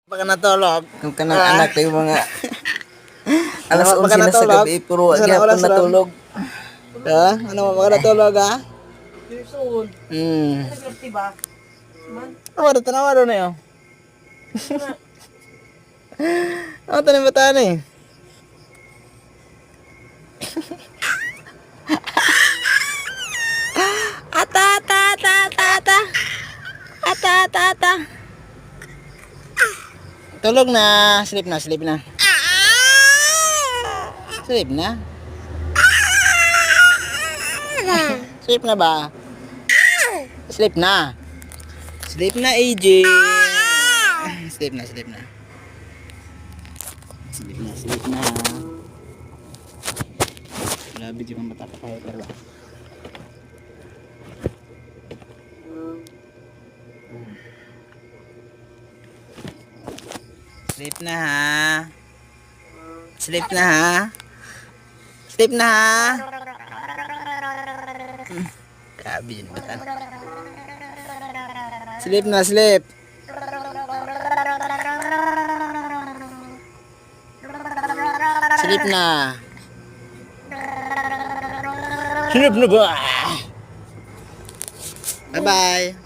Baka natulog. Kung kanang anak tayo mga alas Ano, 11 baka na sa natulog? gabi, puro Saan ang agapon oras ron? natulog. Ha? Ano mo, baka natulog ha? Ano, tanawa ron na yun. Ano, tanim ba tayo eh? Ata, ata, ata, ata, ata. Ata, ata, ata. Tulog na. Sleep na, sleep na. Sleep na. Sleep na ba? Sleep na. Sleep na, AJ. Sleep na, sleep na. Sleep na, sleep na. Grabe di ba matapakay pero. Sleep na ha. Sleep na ha. Sleep na ha. Grabe yun batan. Sleep na, sleep. Sleep na. Sleep na ba? Bye-bye.